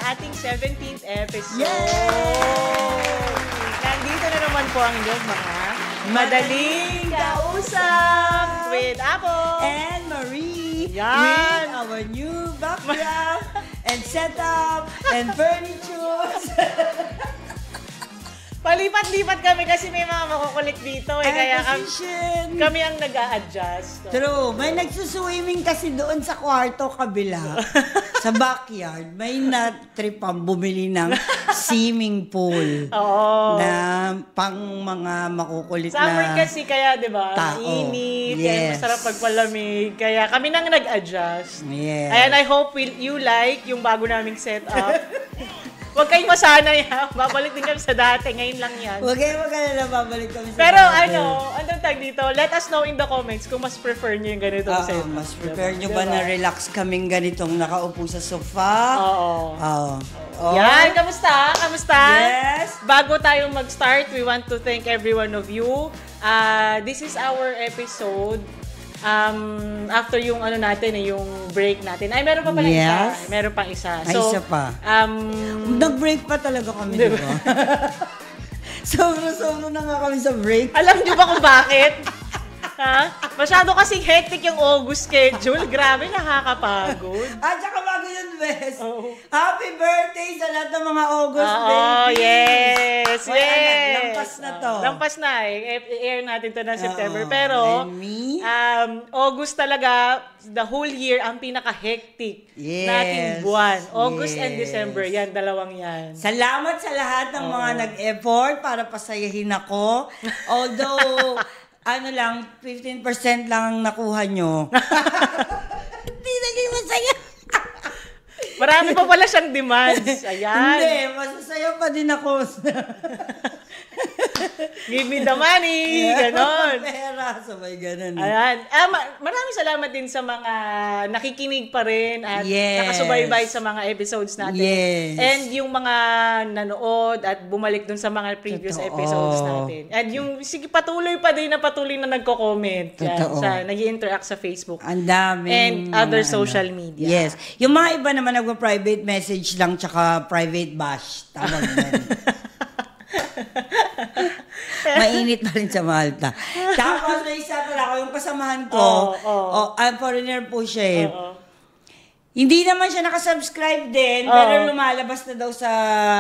ating 17th episode. Yay! Nandito na naman po ang inyong mga Madaling Kausap with Apple And Marie. Yan. With our new background and setup and furniture. Palipat-lipat kami kasi may mga makukulit dito eh. Kaya position. kami ang nag-a-adjust. True. May nagsuswimming kasi doon sa kwarto kabila. Sa backyard. May na-tripang bumili ng swimming pool. Oo. Na pang mga makukulit Summer na kasi kaya, di ba? tao. Init, Yes. kaya masarap pagpalamig. Kaya kami nang nag-adjust. Yes. And I hope you like yung bago naming setup. Huwag kayong masanay ha. Babalik din kami sa dati. Ngayon lang yan. Huwag kayo na babalik kami sa Pero dati. anong tag dito? Let us know in the comments kung mas prefer nyo yung ganitong setup. Mas prepare nyo ba na relax kaming ganitong nakaupo sa sofa? Oo. Oo. Yan, kamusta? Kamusta? Yes. Bago tayong mag-start, we want to thank every one of you. This is our episode. After yung natin yung break natin. Ay, meron pa pala isa. Meron pang isa. Ay, isa pa. Nag-break pa talaga kami, di ba? Sobra-sobra na nga kami sa break. Alam niyo ba kung bakit? Ha? Masyado kasing hectic yung August schedule. Grabe, nakakapagod. At saka bago yun, Bes. Oh. Happy birthday sa lahat ng mga August Oo, babies. yes, Wala na, yes. lampas na to. Lampas na I-air natin to ng September. Pero, And me? August talaga, the whole year, ang pinaka-hectic nating buwan. August and December, yan, dalawang yan. Salamat sa lahat ng mga nag-effort para pasayahin ako. Although, 15% lang ang nakuha nyo. Hindi naging masaya. Marami pa pala siyang demands. Ayan. Hindi, masasaya pa din ako. Give me the money. Ganon. Pera, sabay ganon. Ayan. Maraming salamat din sa mga nakikinig pa rin at nakasubaybay sa mga episodes natin. Yes. And yung mga nanood at bumalik dun sa mga previous episodes natin. And yung patuloy pa din na nagko-comment. Nag-i-interact sa Facebook. Ang dami. And other social media. Yes. Yung mga iba naman nagpa-private message lang tsaka private bash. Tawag nun. Mainit pa rin sa Malta. Tapos may isa pala ako, yung kasamahan ko, foreigner po siya eh. Hindi naman siya nakasubscribe din, pero lumalabas na daw sa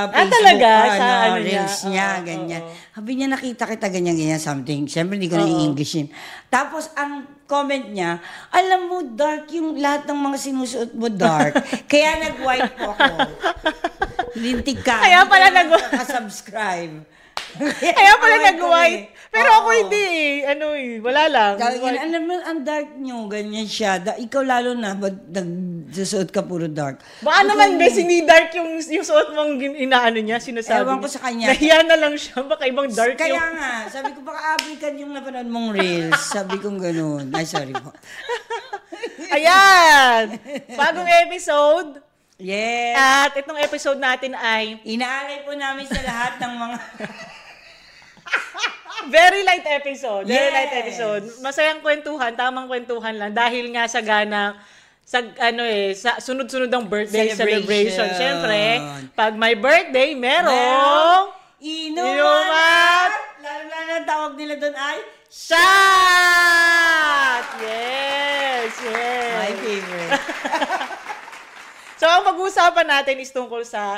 Facebook. Talaga? Sa Reels niya, ganyan. Sabi niya, nakita kita ganyan, something. Siyempre, hindi ko na i-Englishin. Tapos, ang comment niya, alam mo, dark yung lahat ng mga sinusuot mo, dark. Kaya nag-white po ako. Lintik ka. Kaya pala nag-subscribe. Kaya pala nag-white. Pero ako hindi wala lang. Alam mo, ang dark nyo, ganyan siya. Ikaw lalo na, nagsusuot ka puro dark. Baka naman, Bes, hindi dark yung suot mong niya, sinasabi. Ewan ko sa kanya. Nahiya na lang siya, baka ibang dark Kaya nga, sabi ko, baka African yung napanood mong reels. Sabi kong ganun. Ay, sorry po. Ayan! Bagong episode. Yes. At itong episode natin ay inaalay po namin sa lahat ng mga very light episode. Very Yes. light episode. Masayang kwentuhan, tamang kwentuhan lang dahil nga sa sunod-sunod ang birthday celebration. Siyempre, pag may birthday, merong inuman. Lalo-lalo ang tawag nila doon ay shot! Yes! My favorite. So, ang pag-uusapan natin is tungkol sa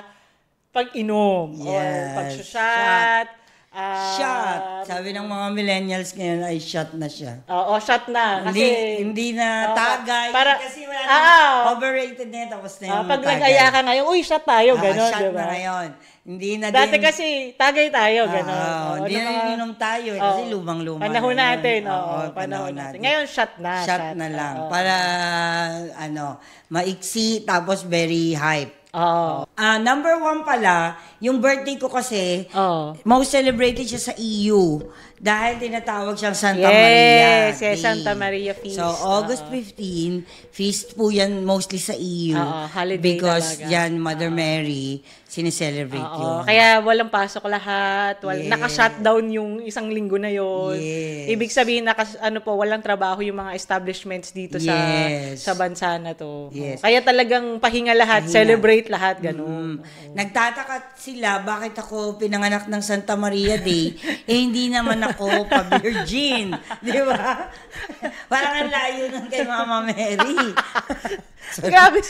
pag-inom or Yes. pag-shot. Shot. Sabi ng mga millennials ngayon ay shot na siya. Oo, shot na. Kasi, Hindi na tagay. Kasi wala na overrated na yun. Tapos na yung pag tagay. nag-aya ka ngayon, uy, shot tayo, gano'n, shot diba? na ngayon. Hindi na Dati din. kasi, tagay tayo, gano'n. Hindi na ininom tayo. Kasi lumang-luma. Panahon na yun. natin. Panahon natin. Ngayon, shot na. Shot na lang. Para, maiksi, tapos very hype. Number 1 pala, yung birthday ko kasi, most celebrated siya sa EU. Dahil tinatawag siyang Santa Maria Yes, Day. Santa Maria Feast. So, August 15, feast po yan mostly sa EU. Holiday because talaga. yan, Mother Mary, sineselebrate yun. Kaya walang pasok lahat. Yes. Naka-shutdown yung isang linggo na yon. Yes. Ibig sabihin, walang trabaho yung mga establishments dito sa bansa na to. Yes. Kaya talagang pahinga lahat, celebrate lahat, ganun. Nagtataka sila, bakit ako pinanganak ng Santa Maria Day, hindi naman ako pa-virgin. Di ba? Parang ang layo nun kay Mama Mary. Grabe.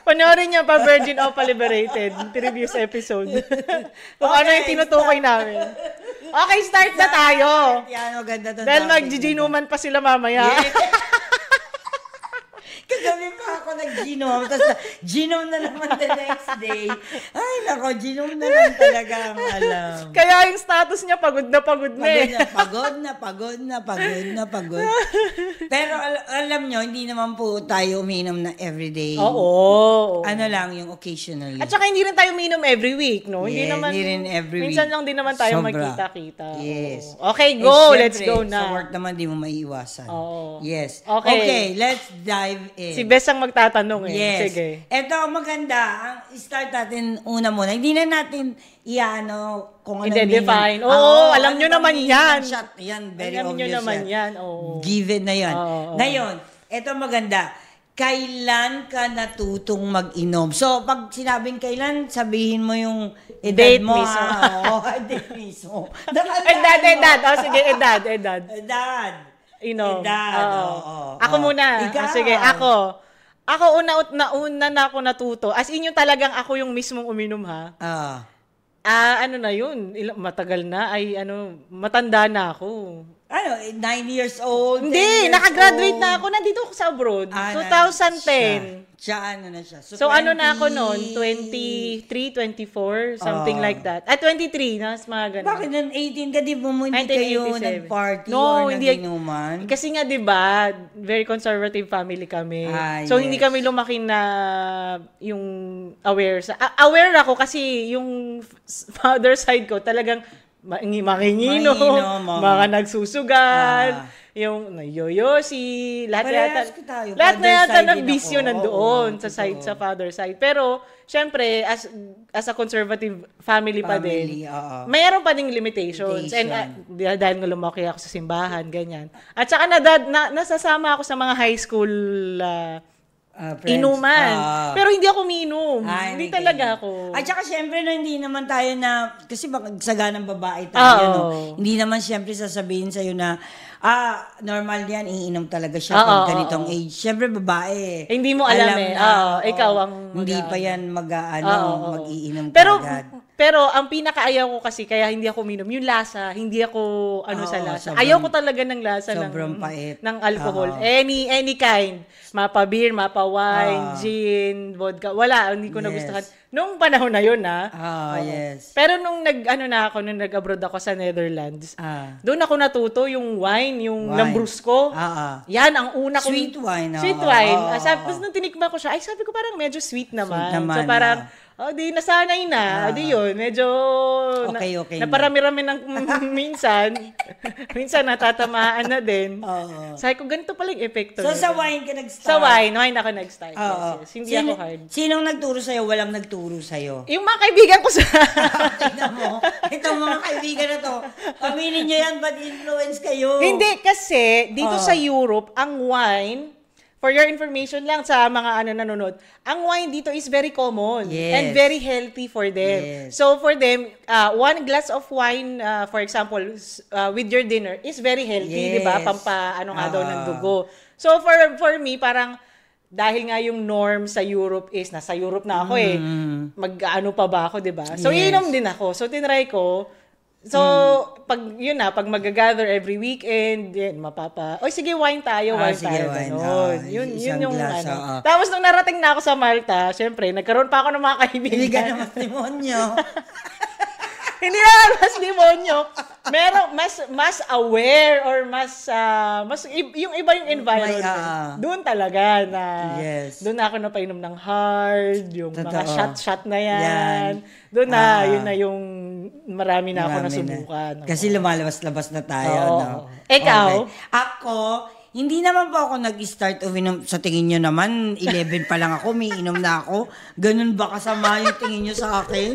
Panoorin niyo pa Virgin o pa Liberated, previous episode. Kung ano yung tinutukoy namin. Okay, start na tayo. Yan, ganda to. Dahil mag-ginuman pa sila mamaya. Yeah. Kagabi pa ako nag-genome, tapos genome na naman the next day. Ay, nako, genome na lang talaga ang alam. Kaya yung status niya pagod na eh. Pagod. Pero alam nyo, hindi naman po tayo uminom na everyday. Oo. Ano lang, yung occasionally. At saka hindi rin tayo uminom every week, no? Yeah, hindi rin every week. Minsan lang din naman tayo Sobra. magkita-kita. Yes. Okay, go. Syempre, Let's go na. Sa work naman, di mo maiiwasan. Oo. Yes. Okay. Let's dive in. Si Bes ang magtatanong eh. Yes. Sige. Ito, maganda. Ang start natin una muna. Hindi na natin kung ano I-define. Oo, alam nyo naman yan. Shot. Yan, very Alam nyo obvious naman yan. yan. Oo. Given na yan. Oo. Ngayon, ito maganda. Kailan ka natutong mag-inom? So, pag sinabing kailan, sabihin mo yung edad Date mo. mismo. Date mismo. Edad. Sige, edad. Edad. Edad. Oo. Ako muna. Ikaw. Sige, ako. Ako una na ako natuto. As in yung talagang ako yung mismong uminom ha. Ano na yun? Matagal na. Matanda na ako. 9 years old? Hindi, 10 years nakagraduate old. na ako. Nandito ako sa abroad. 2010. Siya na siya. So ano na ako noon? 23, 24, something like that. 23, mga ganun. Bakit nun 18 ka, di ba mo hindi kayo 1987. nag-party No, or hindi. nag-inuman? Kasi nga 'di ba, very conservative family kami. So hindi yes. kami lumaki na yung aware aware ako kasi yung father side ko talagang manginginom, mga nagsusugal, yung nayoyosi, lahat na yata ng bisyo nandoon sa father side. Pero syempre as a conservative family pa din, mayroon pa ding limitations. And dahil nga lumaki ako sa simbahan, ganyan. At saka nasasama ako sa mga high school inuman. Pero hindi ako umiinom. Hindi talaga ako. At saka syempre, hindi naman tayo kasi saganang babae tayo, no? Hindi naman syempre sasabihin sa'yo na, normal yan, iinom talaga siya pag ganitong age. Syempre, babae. Hindi mo alam ikaw ang hindi pa yan mag-iinom agad. Pero ang pinakaayaw ko kasi kaya hindi ako uminom, yung lasa, hindi ako sa lasa. Ayaw ko talaga ng lasa ng alcohol. Any kind. Mapa beer, mapa wine, gin, vodka. Wala, hindi ko nagustuhan. Nung panahon na yun, yes. Pero nung nag-abroad ako sa Netherlands, doon ako natuto yung wine, yung Lambrusco. Yan, ang una kong... Sweet wine. Sweet wine. Tapos nung tinikman ko siya, sabi ko parang medyo sweet naman. So parang, di nasanay na. Di yun, medyo... Okay. Naparami-rami ng minsan. Minsan natatamaan na din. Sabi ko, ganito pala yung epekto. So sa wine ka nag-start? Sa wine ako nag-start. Yes. Hindi ako hard. Sinong nagturo sa'yo? Walang nagturo sa'yo? Yung mga kaibigan ko sa... Tignan mo. Itong mga kaibigan na to. Aminin nyo yan, ba't influence kayo? Hindi, kasi dito sa Europe, ang wine, for your information lang sa mga nanonood, ang wine dito is very common and very healthy for them. Yes. So for them, 1 glass of wine, for example, with your dinner is very healthy, di ba? Daw ng dugo. So for me, parang dahil nga yung norm sa Europe is, nasa Europe na ako mag-ano pa ba ako, di ba? So iinom din ako. So tinry ko. So, pag mag-gather every weekend, sige, wine tayo. Yun yung glass, Tapos nung narating na ako sa Malta, syempre, nagkaroon pa ako ng mga kaibigan. Hindi ka naman demonyo. Hindi naman mas demonyo. Meron, mas aware or yung iba yung environment. Doon talaga doon na ako napainom ng hard, yung mga shot na yan. Doon na, yun na yung marami na ako Marami nasubukan. na. Kasi lumalabas-labas na tayo. Oo. No? Ikaw? Okay. Ako, hindi naman po ako nag-start uminom. Sa tingin nyo naman, 11 pa lang ako, may inom na ako. Ganun ba kasama yung tingin nyo sa akin?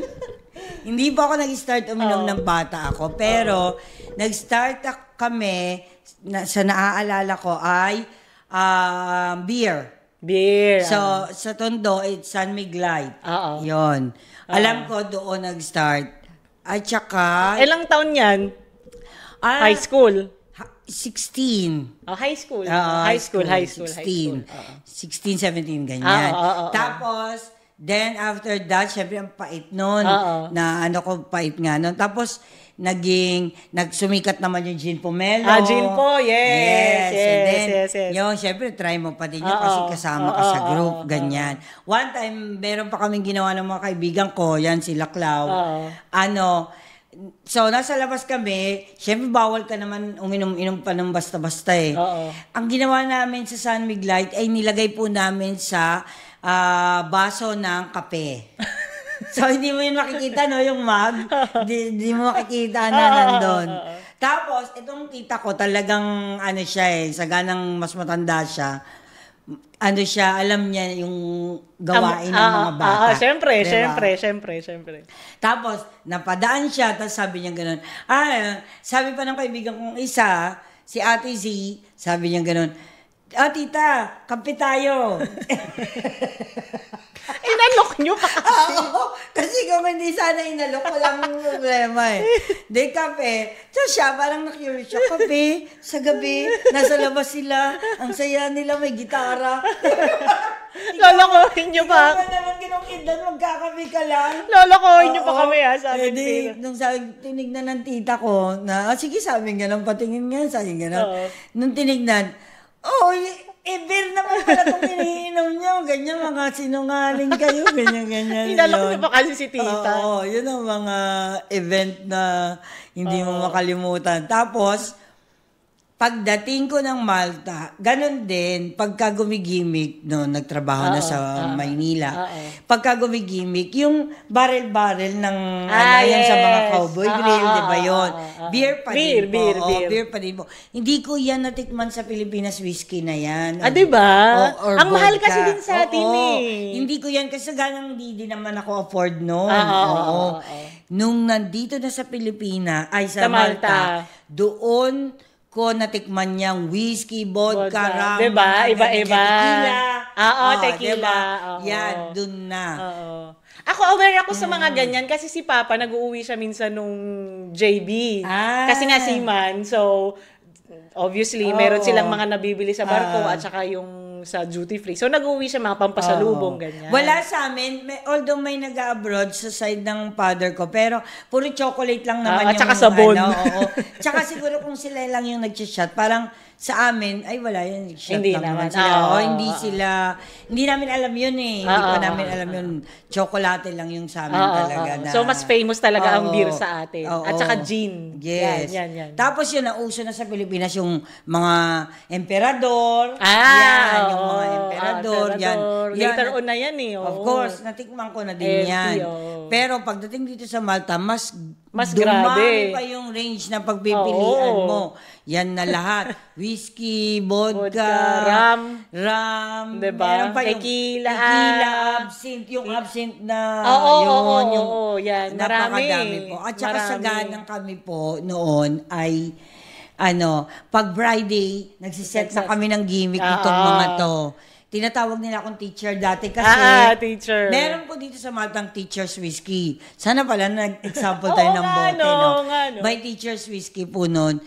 Hindi po ako nag-start uminom ng bata ako. Pero, nag-start kami, sa naaalala ko ay beer. Beer. So, sa Tondo, it's San Miguel. Oo. Yun. Alam ko, doon nag-start. At saka... Ilang taon yan? High school? 16. Oh, high school. High school. 16. 16, 17, ganyan. Tapos, then after that, syempre ang pait nun. Na ano ko, pait nga nun. Tapos, nagsumikat naman yung Gin Pomelo. Gin po, yes. And then, Yes. yun, syempre, try mo pa din yun kasi kasama ka sa group, ganyan. One time, meron pa kaming ginawa ng mga kaibigan ko, yan, sila Clau. So, nasa labas kami, syempre bawal ka naman uminom-inom pa ng basta-basta eh. Ang ginawa namin sa San Miguel ay nilagay po namin sa baso ng kape. So, hindi mo yun makikita, no, yung mug. Hindi mo makikita na nandun. Tapos, itong tita ko talagang, ano siya eh, saganang mas matanda siya. Ano siya, alam niya yung gawain ng mga bata. Siyempre. Tapos, napadaan siya, tapos sabi niya gano'n, sabi pa ng kaibigan kong isa, si Ate Z, sabi niya gano'n, tita, kape tayo. Inalok nyo pa kasi. Kasi kung hindi sana inalok, walang problema eh. Di kape. So siya, parang na-curious siya. Kape, sa gabi, nasa labas sila. Ang saya nila, may gitara. Lolokohin nyo pa. Ikaw naman kinukidlan, magkakape ka lang. Lolokohin nyo pa kami sabi nung tinignan ng tita ko, na, sige, sabi nga lang, patingin nga, sabi nga lang. Nung tinignan, beer naman pala itong iniinom nyo. Ganyan, mga sinungaling kayo. Ganyan. Inalok nyo pa kasi si tita. Oo, yun ang mga event na hindi mo makalimutan. Tapos, pagdating ko ng Malta, ganun din, pagka gumigimik, no, nagtrabaho na sa Maynila, pagka gumigimik, yung barrel-barrel ng, yan sa mga cowboy grill, di ba yun? Beer pa din po. Beer pa din po. Hindi ko yan natikman sa Pilipinas, whiskey na yan. Di ba? Ang vodka. mahal kasi din sa atin eh. Hindi ko yan, kasi ganang hindi din naman ako afford noon. Nung nandito na sa Pilipinas, sa Malta, doon ko natikman niyang whiskey, vodka, rum. Diba? Iba-iba. Tequila. Tequila. Diba? Yan, dun na. Ako, aware ako sa mga ganyan kasi si Papa nag-uuwi siya minsan nung JB. Kasi nga seaman. So, obviously, meron silang mga nabibili sa barko at saka yung sa duty free. So, nag-uwi siya mga pampasalubong, ganyan. Wala sa amin, although may nag-abroad sa side ng father ko, pero puro chocolate lang naman yung... At saka sabon. Tsaka siguro kung sila lang yung nag-shot, parang sa amin, ay wala yan, shot hindi lang naman sila. Hindi namin alam yun eh. Hindi pa namin alam yun. Chocolate lang yung sa amin talaga. Na, so, mas famous talaga ang beer sa atin. At saka gin. Yes. Yan. Tapos yun, nauso na sa Pilipinas yung mga emperador. Yung mga emperador. Yan. Later on na yan eh. Of course, natikman ko na din yan. Pero pagdating dito sa Malta, mas grabe. Dumami pa yung range na pagpipilian mo. Yan na lahat. Whiskey, vodka, rum, diba? Meron pa yung tequila, absinthe, yung absinthe na yan. Napakadami po. At saka saganang kami po noon ay pag Friday, nagsiset na kami ng gimmick itong mga to. Tinatawag nila akong teacher dati kasi teacher. Meron po dito sa Maltang Teacher's Whiskey. Sana pala nag-example tayo ng bote, no? By Teacher's Whiskey po noon.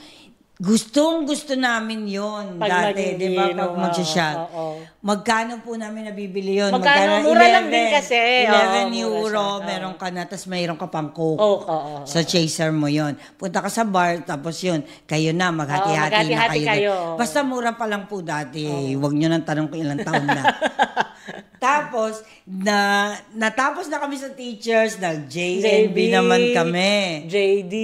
Gustong-gusto namin yon dati, di ba? Pag mag-shot. Magkano po namin nabibili yun? Magkano? Mura lang din kasi. 11 euro, meron ka na, tapos mayroon ka pang coke. So, chaser mo yon. Punta ka sa bar, tapos yun, kayo na, maghati-hati na kayo. Basta mura pa lang po dati. Huwag nyo nang tanong kung ilang taon na. Tapos, natapos na kami sa teachers, nag-JNB naman kami. JD,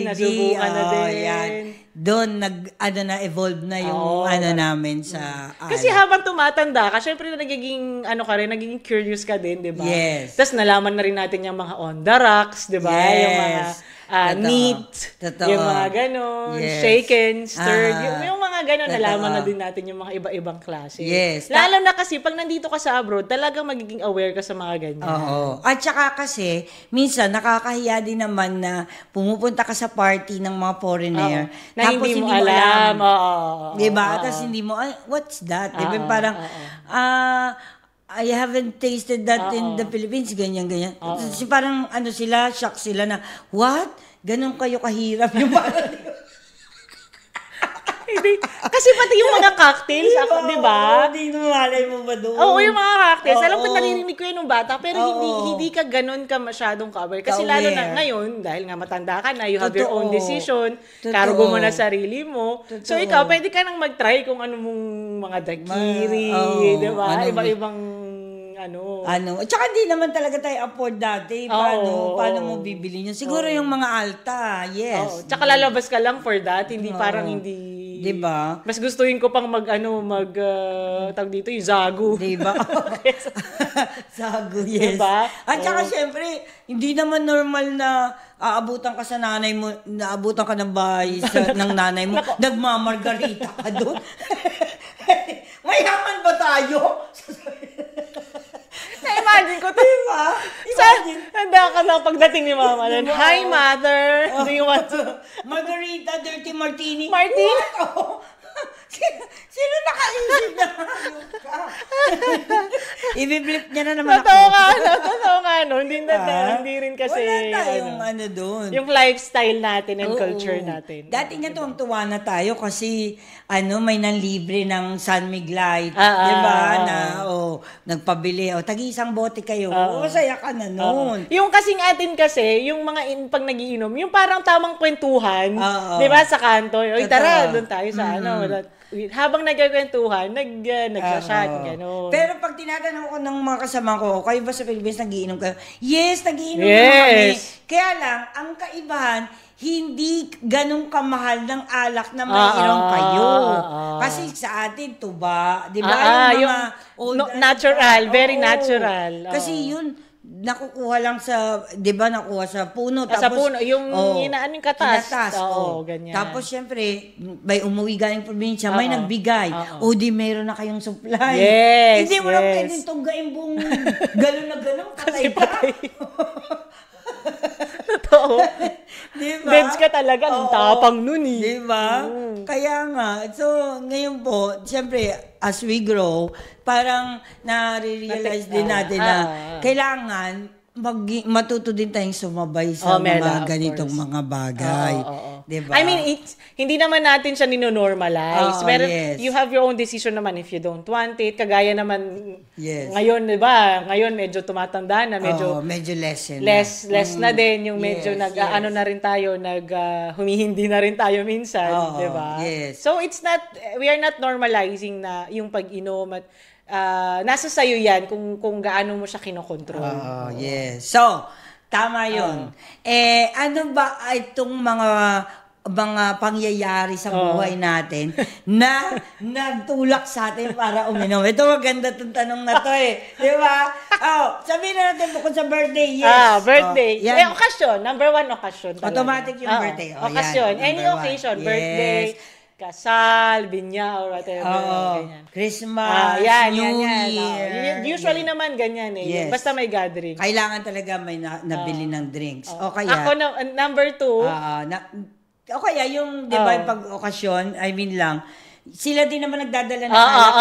nasubukan na din. Yan. doon na-evolve na yung namin sa Kasi habang tumatanda ka, syempre nagiging nagiging curious ka din, 'di ba? Yes. Tapos nalaman na rin natin yung mga on the rocks, 'di ba? Yes. Yung mga neat, Totoo. yung mga ganon, Yes. shaken, stirred, yung mga ganon, Totoo. nalaman na din natin yung mga iba-ibang klase. Yes. Lalo na kasi pag nandito ka sa abroad, talagang magiging aware ka sa mga ganyan. Oo. At saka kasi, minsan nakakahiya din naman na pumupunta ka sa party ng mga foreigner. Oo. Na Tapos hindi mo alam. Oo. Diba? Tapos hindi mo, what's that? Diba? Parang, I haven't tasted that in the Philippines, ganyan. Kasi parang sila, shock sila na, what? Ganon kayo kahirap yung parang, Hindi. Kasi pati yung mga cocktails, di ba? Hindi mo malay mo ba doon? Oo, yung mga cocktails. Alam ko narinig ko yun nung bata, pero hindi ka ganun ka masyadong ka-aware. Kasi lalo na ngayon, dahil nga matanda ka na, you have your own decision, cargo mo na sarili mo. So ikaw, pwede ka nang mag-try kung ano mong mga daiquiri, di ba? Iba-ibang At saka di naman talaga tayo afford dati. Paano mo bibili yun? Siguro yung mga alta, yes. Tsaka lalabas ka lang for that, hindi parang hindi... Diba? Mas gustuhin ko pang tawag dito, yung zagu. Diba? Zagu, yes. Diba? At saka syempre, hindi naman normal na aabutan ka sa nanay mo, naabutan ka ng bahay ng nanay mo, nagmamargarita ka doon. Mayaman ba tayo? Na-imagine ko, diba? Handa ka lang pagdating ni mama. Diba? Hi, mother. Do you want to? Margarita, dirty martini. Martini? Sino nakaisip na hayop ka? Ibiblip niya na naman Totoo nga, no? Hindi rin kasi... Wala tayong doon. Yung lifestyle natin and culture natin. Dati nga tuwang-tuwa na tayo kasi may nanlibre ng San Miglite. Diba? Nagpabili. Tagi-isang bote kayo. Masaya ka na noon. Yung kasing atin kasi, yung mga pag nagiinom, yung parang tamang kwentuhan. Diba? Sa kanto. Oy, tara, doon tayo sa habang nagkakwentuhan, nagsashot, gano'n. Pero pag tinatanong ko ng mga kasama ko, kayo ba sa Pilipinas nagiinom kayo? Yes, nagiinom kami. Kaya lang, ang kaibahan, hindi ganun kamahal ng alak na maiinom kayo. Kasi sa atin, tuba, di ba? Yung natural, very natural. Kasi yun, nakukuha lang sa, di ba, nakuha sa puno. Sa puno, yung yung katas. Ganyan. Tapos, syempre, may umuwi galing probinsya, may nagbigay. Di meron na kayong supply. Yes, hindi mo lang pwedeng tunggain buong galon na galon, patay ka. Totoo. Diba? Deds ka talaga, ang tapang nun eh. Diba? Kaya nga, so ngayon po, siyempre, as we grow, parang nare-realize din natin na kailangan matuto din tayong sumabay sa mga ganitong mga bagay. Diba? I mean, hindi naman natin siya nino-normalize. Pero you have your own decision naman if you don't want it. Kagaya naman ngayon, diba? Ngayon medyo tumatanda na, medyo less na din. Yung medyo na rin tayo, humihindi na rin tayo minsan. Diba? So it's not, we are not normalizing na yung pag-inom at nasa sayo yan kung gaano mo siya kinokontrol. Yes. So, tama yun. Ano ba itong mga pangyayari sa buhay natin na nagtulak sa atin para uminom? Ito maganda itong tanong na to Di ba? Sabihin na natin bukod sa birthday. Yes. Birthday. Okasyon. Number 1 okasyon. Automatic yung birthday. Okasyon. Any occasion. Birthday. Kasal, binya, or whatever. Ganyan. Christmas, New Year. Usually naman ganyan Yes. Basta may gathering. Kailangan talaga may nabili ng drinks. O kaya, ako, number 2. o kaya yung, di ba, pag okasyon, I mean lang, sila din naman nagdadala ng alak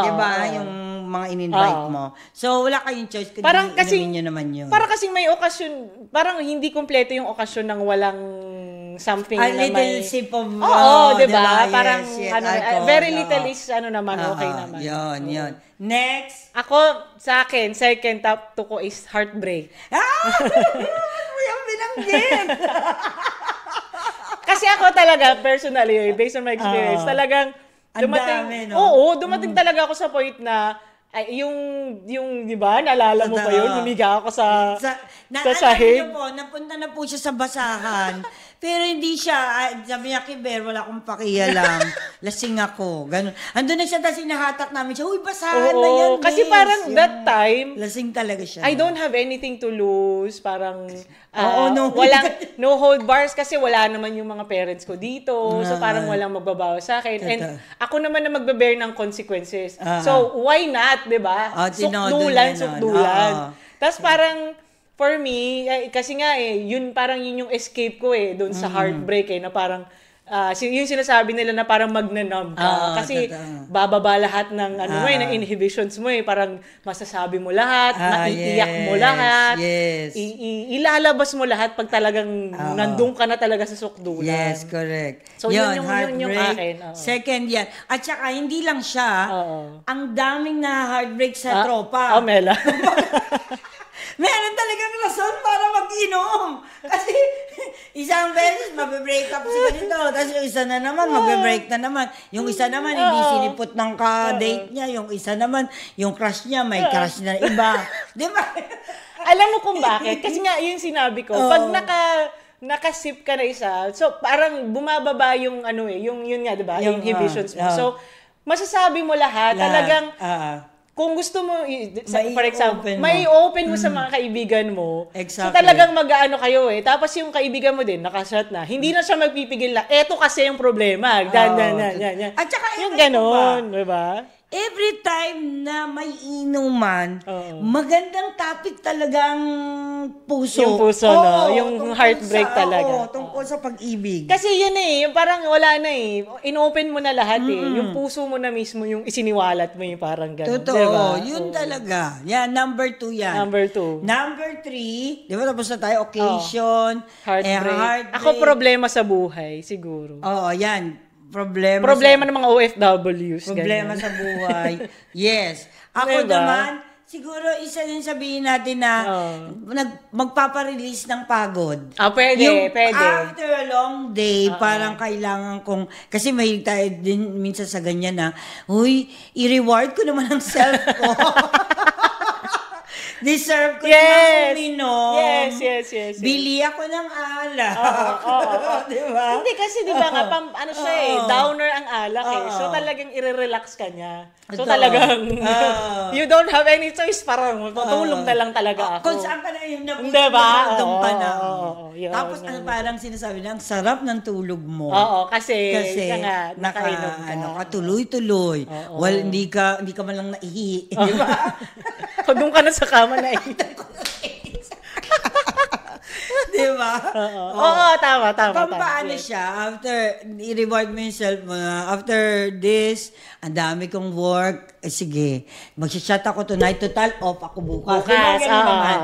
di ba? Yung mga in-invite mo. So, wala kayong choice. Parang kasi, inumin nyo naman yun. Parang kasing may okasyon, parang hindi kompleto yung okasyon ng walang something a na little may... sip of... diba? Parang, alcohol, very little is, naman, okay naman. Yun. Next. Ako, sa akin, second top 2 ko is heartbreak. Yung binanggit. Kasi ako talaga, personally, based on my experience, talagang dumating, dumating talaga ako sa point na, yung di ba, naalala mo pa yun, humiga ako sa sahig. Napunta na po siya sa basahan. Pero hindi siya, sabi niya, Kiber, wala akong pakialam. Lasing ako. Ganun. Andun na siya, tapos hinahatak namin siya, uy, basahan na yan, kasi miss. parang Yung, that time, lasing talaga siya. I don't have anything to lose. Parang, walang, no hold bars kasi wala naman yung mga parents ko dito. So, parang walang magbabawa sa akin. And ako naman na magbe-bear ng consequences. So, why not, di ba? Sukdulan. Tapos parang, for me, kasi nga yun parang yun yung escape ko doon sa heartbreak na parang, yung sinasabi nila na parang magnanumb ka. Kasi bababa lahat ng ng inhibitions mo parang masasabi mo lahat, maiiyak mo lahat, ilalabas mo lahat pag talagang nandun ka na talaga sa sukdulan. Yes, correct. So yun yung akin. Second yan. At saka hindi lang siya, ang daming na heartbreak sa tropa. Mela. Meron talagang rason para mag-inom. Kasi isang beses, mabe-break up si ganito. Tapos yung isa na naman, mabe-break na naman. Yung isa naman, hindi sinipot ng ka-date niya. Yung isa naman, yung crush niya, may crush na iba. Di ba? Alam mo kung bakit? Kasi nga, yung sinabi ko, pag nakasip ka na isa, so parang bumababa yung yun nga, di ba? Yung inhibitions mo. So, masasabi mo lahat. Talagang, kung gusto mo, for example, may open mo sa mga kaibigan mo. Exactly. So talagang mag-aano kayo Tapos yung kaibigan mo din, nakashot na. Hindi na siya magpipigil na, eto kasi yung problema. At saka yung ganon, diba? Every time na may inuman, magandang topic talagang puso. Yung puso, yung heartbreak talaga. Tungkol sa pag-ibig. Kasi yun yung parang wala na in-open mo na lahat Yung puso mo na mismo, yung isiniwalat mo yung parang gano'n. Totoo, diba? Yun talaga. Yan, number 2 yan. Number 2. Number 3, di ba tapos na tayo, occasion, heartbreak. Ako problema sa buhay, siguro. Oo, yan. Problema ng mga OFWs. Problema sa buhay. Yes. Ako naman, siguro isa din sabihin natin na magpaparelease ng pagod. Pwede. After a long day, parang kailangan kong, kasi may tayo din minsan sa ganyan na, uy, i-reward ko naman ang self ko. Deserve ko na uminom. Yes. Bili ako ng alak. Diba? Hindi kasi diba nga, siya downer ang alak So talagang i-relax ka niya. So talagang, you don't have any choice, parang tutulong na lang talaga ako. Kung saan ka na yun, diba? Tapos parang sinasabi na, ang sarap ng tulog mo. Kasi nakainom ka. Tuloy-tuloy. Hindi ka man lang naihi. Diba? Pag doon ka na sa kama na Diba? Tama. Pampaano siya, after, i-reward mo yourself mo, after this, ang dami kong work, sige, mag-chat ako tonight, total off ako bukas.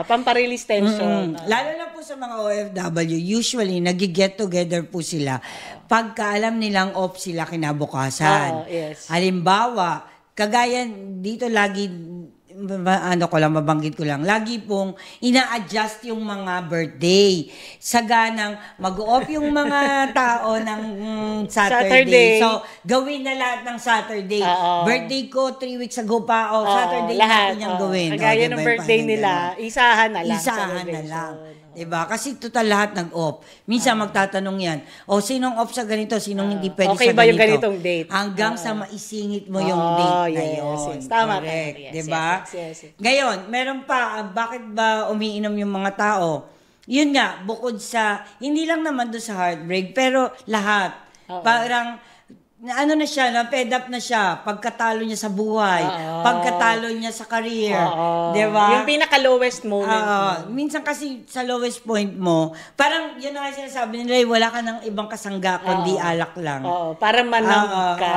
Pamparelease tension. Lalo na po sa mga OFW, usually, nag-get together po sila pagka alam nilang off sila kinabukasan. Halimbawa, kagaya dito lagi, mabanggit ko lang, lagi pong ina-adjust yung mga birthday. Saganang mag-off yung mga tao ng Saturday. So, gawin na lahat ng Saturday. Birthday ko, 3 weeks ago pa, Saturday lahat niyang gawin. Kagaya ng birthday nila, isahan na lang. Isahan na lang. Diba? Kasi total lahat nag-off. Minsan magtatanong yan, sinong off sa ganito, sinong hindi pwede sa ganito. Okay ba yung ganitong date? Hanggang sa maisingit mo yung date na yun. Tama. Correct. Diba? Ngayon, meron pa, bakit ba umiinom yung mga tao? Yun nga, bukod sa, hindi lang naman doon sa heartbreak, pero lahat. Parang, ano na siya, fed up na siya, pagkatalo niya sa buhay, pagkatalo niya sa career, diba? Yung pinaka-lowest moment. Minsan kasi sa lowest point mo, parang yun na nga sinasabi nila, wala ka ng ibang kasangga, kundi alak lang. Para manang ka.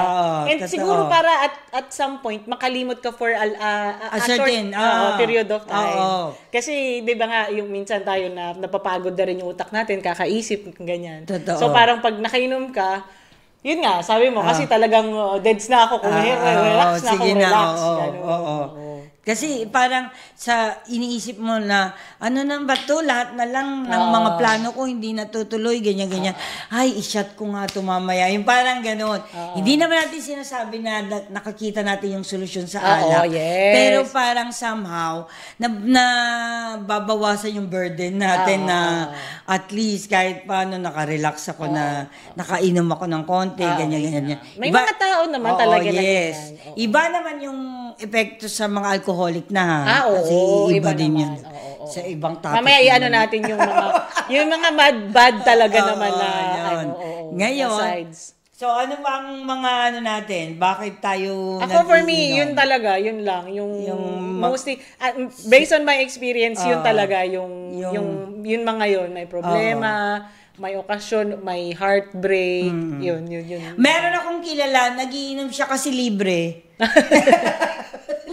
And siguro para at some point, makalimot ka for a certain period of time. Kasi, di ba nga, yung minsan tayo na napapagod na rin yung utak natin, kakaisip, ganyan. Totoo. So parang pag nakainom ka, yun nga, sabi mo, kasi talagang deads na ako, kung relax na ako, relax. Kasi parang sa iniisip mo na, ano na ba to, lahat na lang ng mga plano ko hindi natutuloy, ganyan-ganyan. Ay, i-shot ko nga to mamaya. Yung parang gano'n. Hindi naman natin sinasabi na nakakita natin yung solusyon sa alak. Yes. Pero parang somehow, na babawasan yung burden natin na at least kahit paano nakarelax ako na nakainom ako ng konti, ganyan-ganyan. May mga tao naman talaga na yes. Iba naman yung epekto sa mga alcoholic na ha. Kasi iba din naman. yun. Sa ibang topic. Mamaya i-ano natin yung mga bad talaga naman na Ngayon, na sides. So ano bang mga ano natin? Bakit tayo Ako for me, yun talaga, yun lang. Yung mostly, based on my experience, yun talaga, yun mga yun. May problema, may okasyon, may heartbreak, yun. Meron akong kilala, nagiinom siya kasi libre.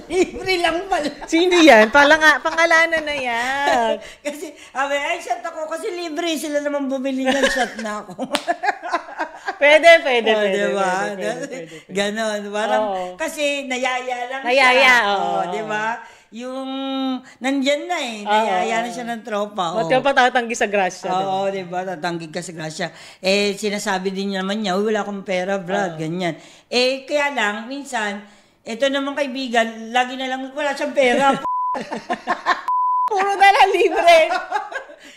Libre lang pala. Sino yan? Pangalanan na yan. Kasi, ay, shot ako kasi libre. Sila naman bumili ng shot na ako. Pwede. Diba? Ganon. Parang, kasi nayaya lang siya. Diba? Yung, nandyan na nayaya na siya ng tropa. Mati pa tatanggi sa grasya. Oo, diba? Tatanggi ka sa grasya. Sinasabi din naman niya, wala akong pera, Brad, ganyan. Kaya lang, minsan, ito naman kaibigan, lagi na lang, wala siyang pera. Puro na lang libre.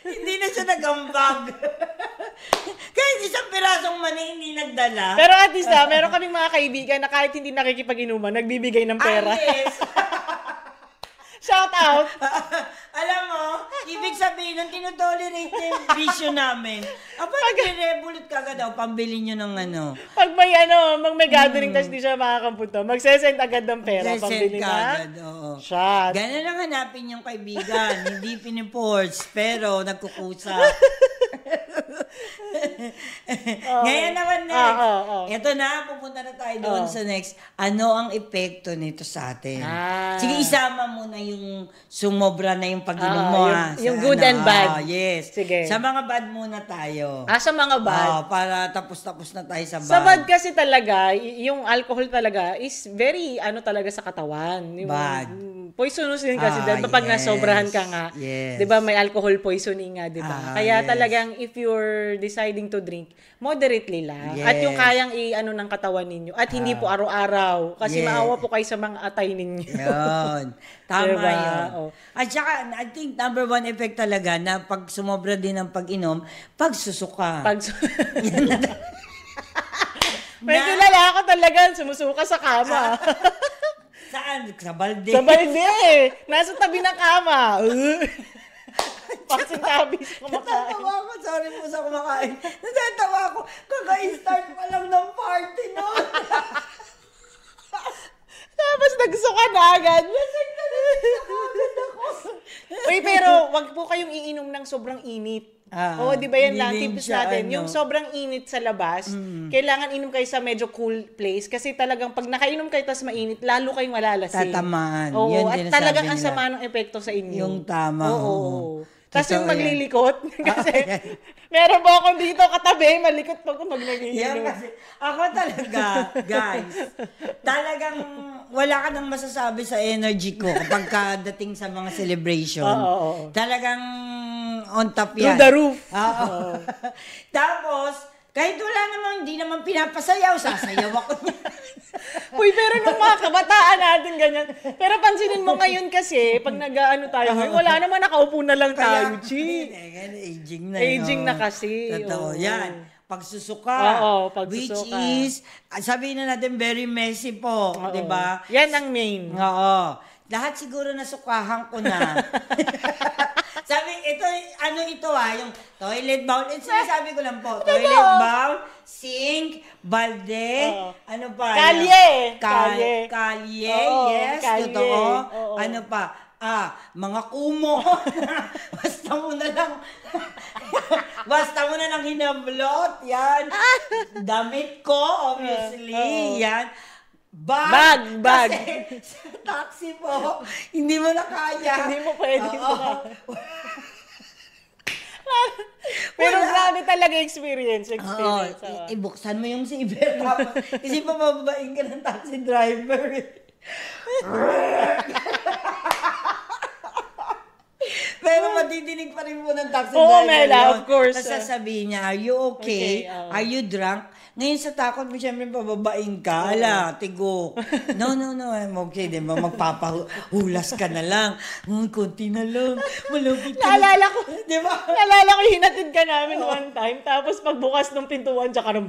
Hindi na siya nagambag. Kahit isang pirasong mani hindi nagdala. Pero at least meron kaming mga kaibigan na kahit hindi nakikipag-inuman, nagbibigay ng pera. Yes. Shout out! Alam mo, ibig sabihin, nung tinotolerate niya yung bisyo namin, nag-revolut ka agad daw, pambili nyo ng ano. Pag may gathering, tas di siya makakampunta, magsesend agad ng pera, pambili na. Shot. Ganun lang hanapin yung kaibigan, hindi piniports, pero nagkukusa. Ngayon naman next. Ito na, pupunta na tayo doon sa next. Ano ang epekto nito sa atin? Sige, isama mo na yung sumobra na yung pag-inom mo. Yung good and bad. Yes. Sige. Sa mga bad muna tayo. Sa mga bad? Para tapos na tayo sa bad. Sa bad kasi talaga, yung alcohol talaga is very, talaga sa katawan. Bad. Poisonous din kasi pag nasobrahan ka nga. Yes. 'Di ba may alcohol poisoning nga, 'di ba? Kaya talagang if you're deciding to drink, moderately lang. Yes. At yung kayang ng katawan ninyo at hindi po araw-araw kasi maawa po kayo sa mga atay ninyo. Yun. Tama diba? yun. At saka, I think number one effect talaga na pag sumobra din ng pag-inom, pagsusuka. Medyo lalaki talaga, sumusuka sa kama. Saan? Sa balde? Sa balde! Nasa tabi ng kama. Pasintabi sa kumakain. Natatawa ako. Sorry po sa kumakain. Natatawa ako. Kaka-start pa lang ng party noon. Tapos nagsuka na agad. Uy, pero wag po kayong iinom ng sobrang init. Di ba yan lang, tips natin. Yung sobrang init sa labas, kailangan inom kayo sa medyo cool place kasi talagang pag nakainom kayo tas mainit, lalo kayong malalasing. Tatamaan. At talagang ang sama ng epekto sa inyo. Yung tama. Oo. Tapos yung maglilikot, kasi meron ba akong dito katabi, malikot pa ako pag nagiinom. Kasi ako talaga, guys, talagang wala ka nang masasabi sa energy ko kapag dating sa mga celebration. Talagang on top yan. Through the roof. Tapos, kahit wala namang, hindi naman pinapasayaw, sasayaw ako niya. Uy, pero nung mga kabataan natin ganyan. Pero pansinin mo ngayon kasi, pag nag-ano tayo ngayon, wala naman, nakaupo na lang tayo, Chi. Aging na. Aging na kasi. Totoo, yan. Pagsusuka. Pagsusuka. Which is, sabihin na natin, very messy po. Di ba? Yan ang main. Oo. Lahat siguro nasukahan ko na. Sabi, ito yung toilet bowl. Sinasabi ko lang po, toilet bowl, sink, balde, ano pa? Kalye. Kalye, yes, totoo. Ano pa? Mga kumot. Basta mo na lang hinablot, yan. Damit ko, obviously, yan. Bag. Kasi sa taxi po, hindi mo na kaya. Hindi mo pwede Pero grabe talaga experience. Ibuksan mo yung saver. Kasi pabababain ka ng taxi driver. naririnig pa rin po ng taxi Oo, driver Mela, yun. of course. Nasasabihin niya, are you okay? Okay, Are you drunk? Ngayon sa takot mo, syempre pababain ka. Ala, tigo. No, I'm okay. Di ba? Magpapahulas ka na lang. Kunti na lang. Malapit ka na. Naalala ko, Di ba? naalala ko, hinatid ka namin one time, tapos pagbukas ng pintuan, tsaka na,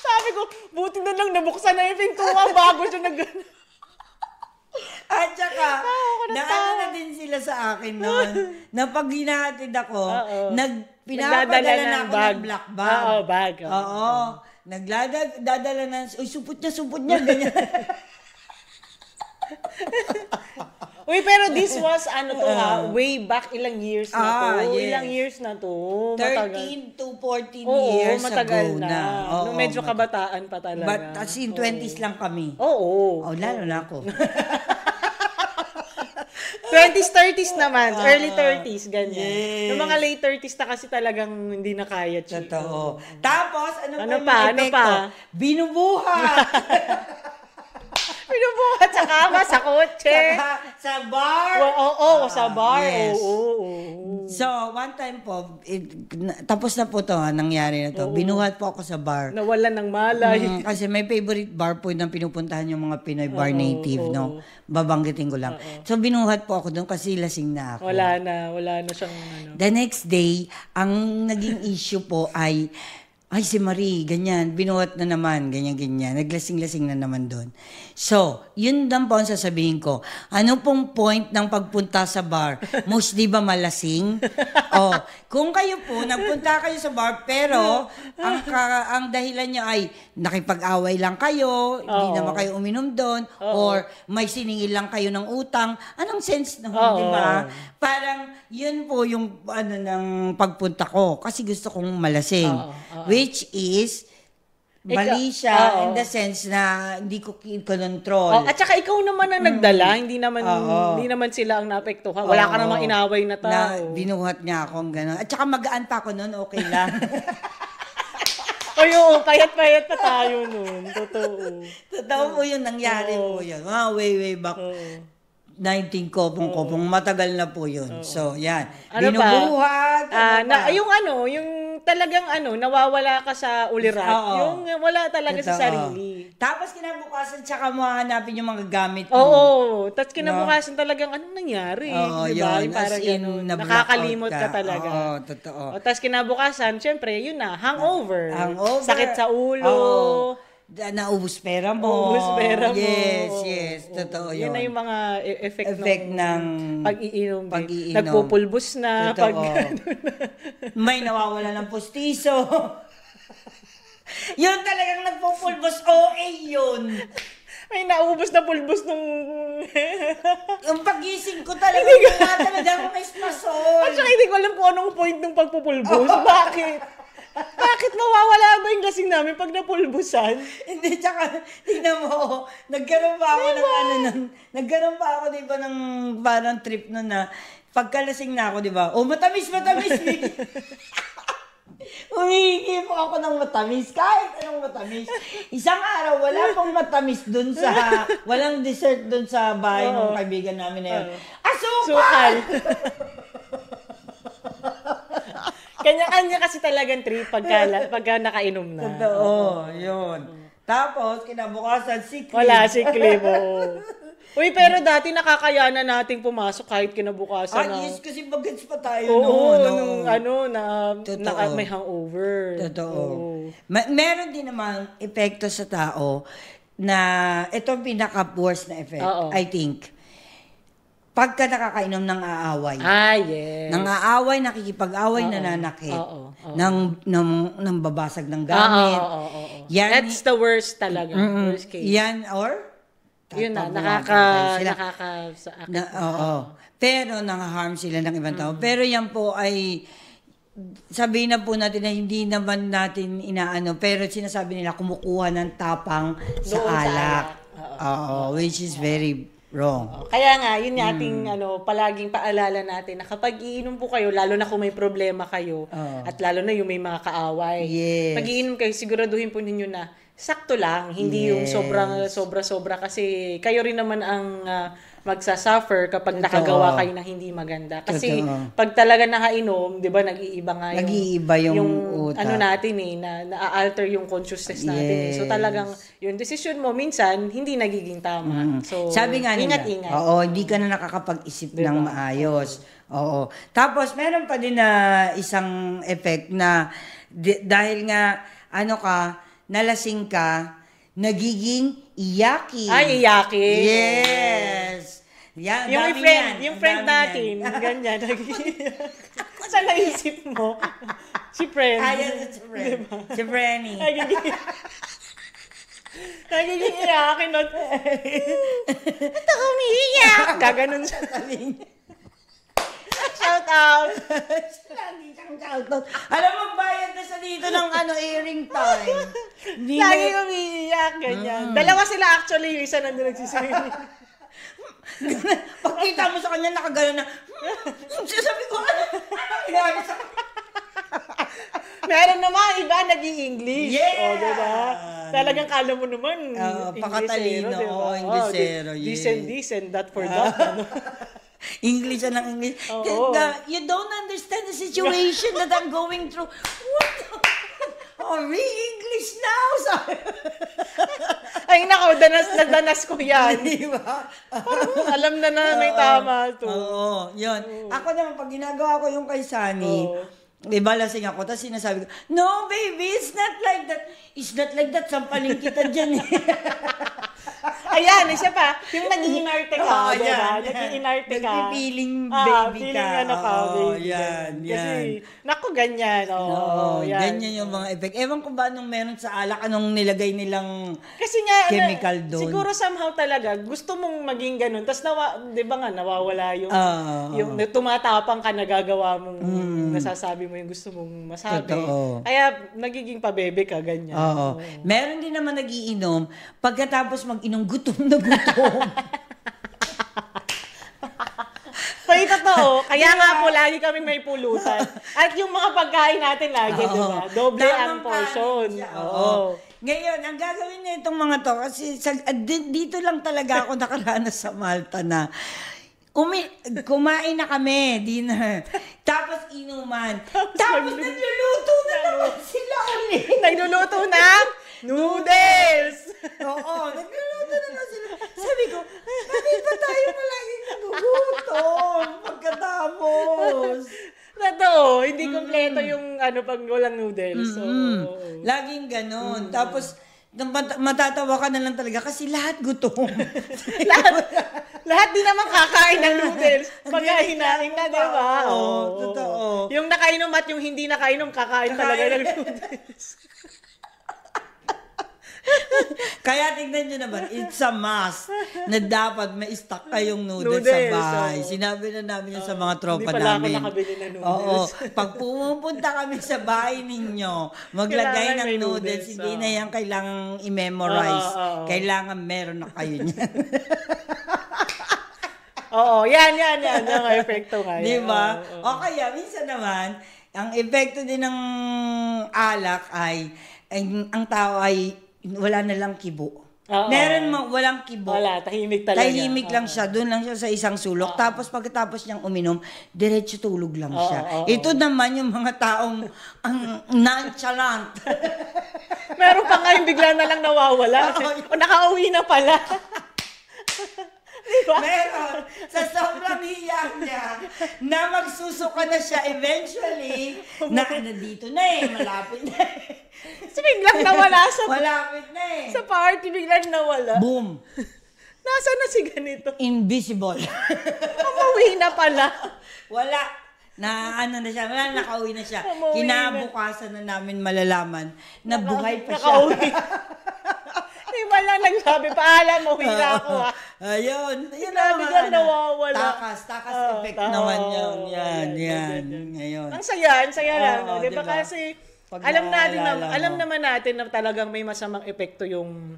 sabi ko, buti na lang nabuksan na yung pintuan bago siya At saka, natawa. na din sila sa akin noon, na pag hinahatid ako, Nagdadala pinapadala na ng ako bag. ng black bag. Oo, bag. Oo. Dadala na, uy, supot niya, ganyan. Uy, pero this was, way back, ilang years na to. Yes. Ilang years na to. 13 to 14 Oo, years matagal ago na. Oo, Nung medyo kabataan pa talaga. But as in 20s lang kami. Oo. Lalo na ako. 20s, 30s naman. Early 30s, ganyan. Yes. Yung mga late 30s na kasi talagang hindi na kaya, Chi. Totoo. Tapos, ano Ano pa pa? yung epekto? Binubuhat! Pinubuhat sa kama, sa kotse. sa bar. Oo, sa bar. Yes. Oo. So, one time po, tapos na po to, nangyari na to. Binuhat po ako sa bar. Nawalan ng malay. Kasi may favorite bar po na pinupuntahan yung mga Pinoy bar native, no? Babanggitin ko lang. So, binuhat po ako doon kasi lasing na ako. Wala na siyang The next day, ang naging issue po ay si Marie, ganyan, binuhat na naman, ganyan. Naglasing-lasing na naman doon. So, yun lang po ang sasabihin ko. Ano pong point ng pagpunta sa bar? Mostly ba malasing? Kung kayo po, nagpunta kayo sa bar, pero ang dahilan nyo ay nakipag-away lang kayo, hindi naman kayo uminom doon, or may siningil lang kayo ng utang, anong sense na di ba? Parang, yun po yung ng pagpunta ko. Kasi gusto kong malasing. Which is, mali siya in the sense na hindi ko control. At saka ikaw naman ang nagdala, hindi naman sila ang naapektuhan. Wala ka namang inaway na tao. Na binuhat niya akong gano'n. At saka magaan pa ako noon, okay lang. Payat-payat pa tayo noon. Totoo po yun, nangyari po yun. Way back. 19 kopong, matagal na po yun. So, yan. Binubuhat. Yung talagang nawawala ka sa ulirat. Yung wala talaga sa sarili. Tapos kinabukasan, tsaka mo hanapin yung mga gamit mo. Oo. Tapos kinabukasan talagang, anong nangyari? Diba? Yun. Yung parang ganun. Nakakalimot ka talaga. Oo, totoo. Tapos kinabukasan, syempre, yun na, hangover. Sakit sa ulo. Naubos pera mo. Yes. Totoo yun. Yan na yung mga effect ng pag-iinom. Nagpupulbos na. May nawawala ng pustiso. Yun talagang nagpupulbos. OA yun. May naubos na pulbos nung... Yung pagising ko talaga, talaga ako may spasol. At saka hindi ko alam kung anong point ng pagpupulbos. Bakit mawawala ba yung lasing namin pag napulbusan? Hindi, tsaka, tingnan mo, nagkaroon pa ako, di ba, ng parang trip nun na, pagkalasing na ako, di ba, matamis. Humihingi po ako ng matamis, kahit anong matamis. Isang araw, wala pong matamis dun walang dessert dun sa bahay ng kaibigan namin na yun. Asukal! Kanya-kanya kasi talagang trip pagka nakainom na. Totoo, yun. Tapos, kinabukasan, sick leave. Wala, sick leave, Uy, pero dati nakakayanan nating pumasok kahit kinabukasan. Yes, kasi bagets pa tayo noon. May hangover. Totoo. Meron din namang epekto sa tao na itong pinaka-worst na effect, I think. Pagka nakakainom ng aaway. Yes. Nang aaway, nakikipag-away, nananakit. Nang babasag ng gamit. That's the worst talaga. Worst case. Yan, or? Yun na, Pero nang-harm sila ng ibang tao. Pero yan po ay, sabihin na po natin na hindi naman natin inaano, pero sinasabi nila kumukuha ng tapang sa alak. Which is very wrong. Kaya nga, yun yung ating palaging paalala natin na kapag iinom po kayo, lalo na kung may problema kayo, at lalo na yung may mga kaaway. Yes. Pag iinom kayo, siguraduhin po ninyo na sakto lang, hindi yung sobra-sobra kasi kayo rin naman ang magsasuffer kapag nakagawa kayo ng hindi maganda. Kasi pag talaga nakainom, 'di ba, nag-iiba nga yung utak. Ano natin na-alter yung consciousness natin. So talagang yung decision mo minsan hindi nagiging tama. So sabi nga nila, ingat-ingat. Oo, hindi ka na nakakapag-isip ng maayos. Oo. Tapos meron pa din na isang effect na dahil nga nalasing ka, nagiging iyaki. Ay, iyaki. Yes. Yan, Yung friend natin, ganyan. Saan naisip mo? Si friend. Ayan, si friend. Diba? Si Frenny. Nagiging iyakin. Ito umiiyak. Gaganon siya. Shout out. Lagi siyang shout out. Alam mo, bayad na sa dito ng airing time. Lagi umiiyak, ganyan. Dalawa sila actually, yung isa nandun nagsiswimming. Pagkita mo sa kanya, nakagano na. Sabi ko, Meron naman, iba nag-i-English. Yeah! O, diba? Talagang kala mo naman, pakatalino. Diba? Inglesero, Decent, that for that. English ng English. You don't understand the situation that I'm going through. What the? English now! Ay, nako, danas ko yan. Diba? Alam na may tama to. Oo, yun. Ako naman, pag ginagawa ko yung kay Sunny, diba, lasing ako, tapos sinasabi ko, no, baby, it's not like that. It's not like that. Sampaling kita dyan eh. Ayan, isa pa. Yung nag-iinarte ka, diba? Nag-iinarte ka. Nag-feeling baby ka. Feeling baby. Yan. Kasi, naku, ganyan. Yan. Ganyan yung mga effect. Ewan ko ba nung meron sa alak, anong nilagay nilang kasi nga, chemical doon. Siguro somehow talaga, gusto mong maging ganun. Tapos, di ba nga, nawawala yung tumatapang ka, nagagawa mong, nasasabi mo yung gusto mong masabi. Totoo. Kaya, nagiging pabebe ka, ganyan. Oo. Meron din naman nagiinom, pagkatapos mag-inom, gutom na gutom. May totoo. Kaya nga po, lagi kami may pulutan. At yung mga pagkain natin lagi, diba? Doble ang portion. Oo. Ngayon, ang gagawin niya itong mga to, kasi dito lang talaga ako nakaranas sa Malta na kumain na kami, dinner. Tapos inuman. Tapos nagluluto na naman sila ulit. Nagluluto ng noodles! Oo, nagluluto na naman sila. Sabi ko, bakit ba tayo palagi nagugutom pagkatapos? Totoo, hindi kompleto yung pag walang noodles. So, laging ganon. Tapos, matatawa ka na lang talaga kasi lahat gutom. lahat din naman kakain ng noodles. Pagkahinain na, di ba? Oo, totoo. Yung nakainom at yung hindi nakainom, kakain talaga ng noodles. Kaya tignan nyo naman, it's a must na dapat may stock kayong noodles sa bahay. Sinabi na namin yun sa mga tropa namin. Hindi pala ako nakabili ng noodles. Oo. Pag pumupunta kami sa bahay ninyo, maglagay ng noodles, hindi na yan kailangang i-memorize. Kailangan meron na kayo niyan. Oo, yan. Yung epekto nga. Diba? O kaya, minsan naman, ang epekto din ng alak ay, ang tao ay wala na lang kibo. Meron walang kibo. Wala, tahimik talaga. Tahimik lang siya. Doon lang siya sa isang sulok. Tapos pagkatapos niyang uminom, diretso tulog lang siya. Ito naman yung mga taong nonchalant. Meron pa nga yung bigla na lang nawawala. O nakauwi na pala. Diba? Meron. Sa sobrang hiyak niya, na magsusuka na siya eventually, na dito na malapit na So, biglang nawala malapit na sa party, biglang nawala. Boom. Nasaan na si ganito? Invisible. Umuwi na pala. Wala. Na siya. Wala, nakauwi na siya. Kinabukasan na namin malalaman na buhay pa siya. Nakauwi. Di ba lang nagsabi, paalam, uwi na ako Ayun. Yun biglang nawawala. Takas effect naman yun. Yan. Ngayon. Ang saya lang. Di ba kasi, alam naman natin na talagang may masamang epekto yung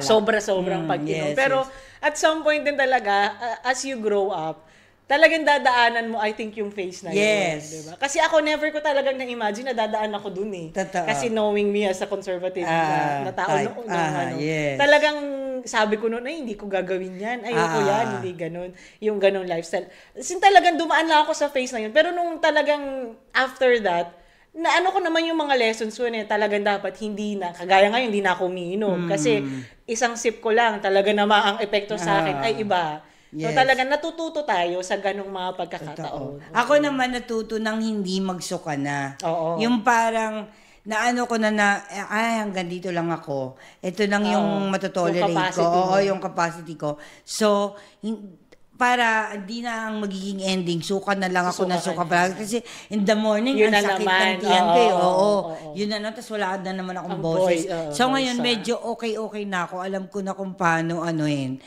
sobra-sobrang pag-inom. Pero at some point din talaga, as you grow up, talagang dadaanan mo, I think, yung phase na yun. Yes. Diba? Kasi ako, never ko talagang na-imagine na dadaan ako dun eh. Totoo. Kasi knowing me as a conservative na tao type. noon, Yes. talagang sabi ko noon, ay, hindi ko gagawin yan. Ayoko yan, hindi ganun. Yung ganun lifestyle. Kasi talagang dumaan lang ako sa phase na yun. Pero nung talagang after that, na ano ko naman yung mga lessons ko na talagang dapat hindi na, kagaya ngayon, hindi na ako umiinom. Kasi isang sip ko lang, talaga naman ang epekto sa akin ay iba. Yes. So talagang natututo tayo sa ganung mga pagkakataon. Ako naman natuto ng hindi magsuka na. Oo. Yung parang naano ko na ay hanggang dito lang ako. Ito lang yung matotolerate Yung ko. capacity mo. Oo, yung capacity ko. So, para di na ang magiging ending, suka na lang ako Susuka na ka suka na. palagi. Kasi in the morning, Yun ang na sakit naman. ng tiyan ko. Oo. Yun na naman. Tapos wala na naman akong Ang boses. So voice, ngayon, medyo okay na ako. Alam ko na kung paano anuhin.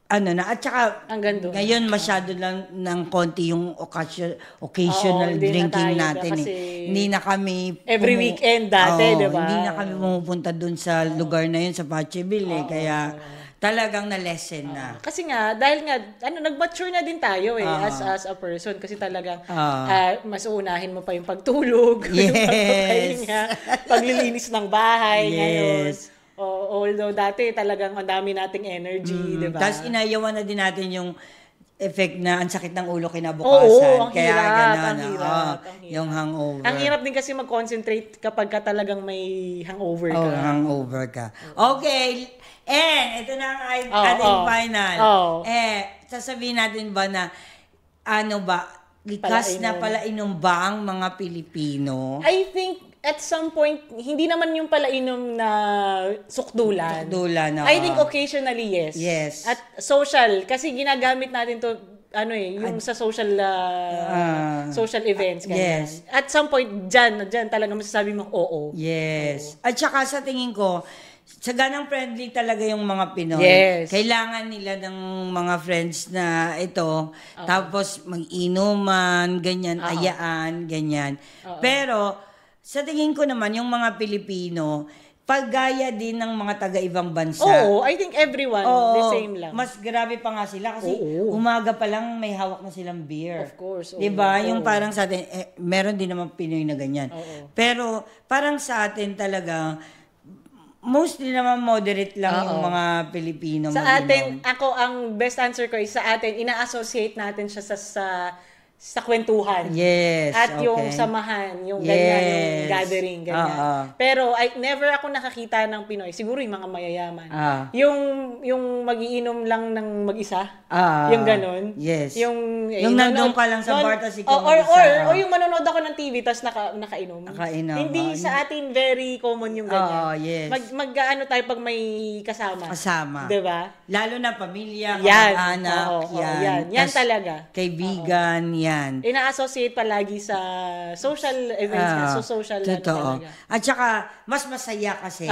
At saka, Hanggang doon. ngayon masyado lang ng konti yung occasional Oo, hindi na drinking tayo natin kasi Hindi na kami every weekend dati, di ba? Hindi na kami pumupunta dun sa lugar na yun, sa Pacheville. Kaya talagang na-lesson na. Kasi nga, dahil nga, nag-mature na din tayo as a person. Kasi talagang, mas uunahin mo pa yung pagtulog, yung pagpapahinga, paglilinis ng bahay, ngayon. Although dati talagang ang dami nating energy, di ba? Tapos inayawan na din natin yung effect na ang sakit ng ulo kinabukasan. Oo, ang Kaya hirap, ganun, ang hirap. yung hangover. Ang hirap din kasi mag-concentrate kapag ka talagang may hangover ka. Hangover ka. Okay. Ito na ang ating final. Sasabihin natin ba na, likas na palainom ba ang mga Pilipino? I think at some point, hindi naman yung palainom na sukdulan. I think occasionally, yes. Yes. At social, kasi ginagamit natin to, yung sa social social events. Ganyan. Yes. At some point, dyan talaga masasabi mo, oo. Yes. At saka sa tingin ko, saganang friendly talaga yung mga Pinoy. Yes. Kailangan nila ng mga friends na ito, tapos mag-inuman, ganyan, ayaan, ganyan. Pero, sa tingin ko naman, yung mga Pilipino, paggaya din ng mga taga-ibang bansa. Oo, I think everyone, the same lang. Mas grabe pa nga sila kasi umaga pa lang may hawak na silang beer. Of course. Diba? Yung parang sa atin, meron din naman Pinoy na ganyan. Pero parang sa atin talaga, mostly naman moderate lang yung mga Pilipino. Sa atin, ang best answer ko is sa atin, ina-associate natin siya sa kwentuhan. Yes. At yung samahan, yung ganyan, yung gathering, ganyan. Pero never ako nakakita ng Pinoy, siguro yung mga mayayaman. Yung mag-iinom lang ng mag-isa. Yung ganon. Yes. Yung nandun ka lang sa bar, tas ikaw or yung manonood ako ng TV, tas nakainom. Hindi sa atin very common yung ganyan. Yes. Mag-ano tayo pag may kasama. Diba? Lalo na pamilya, kamag-anak. Yan talaga. Kaibigan, yan. Ina-associate palagi sa social events, social totoo. talaga. At saka, mas masaya kasi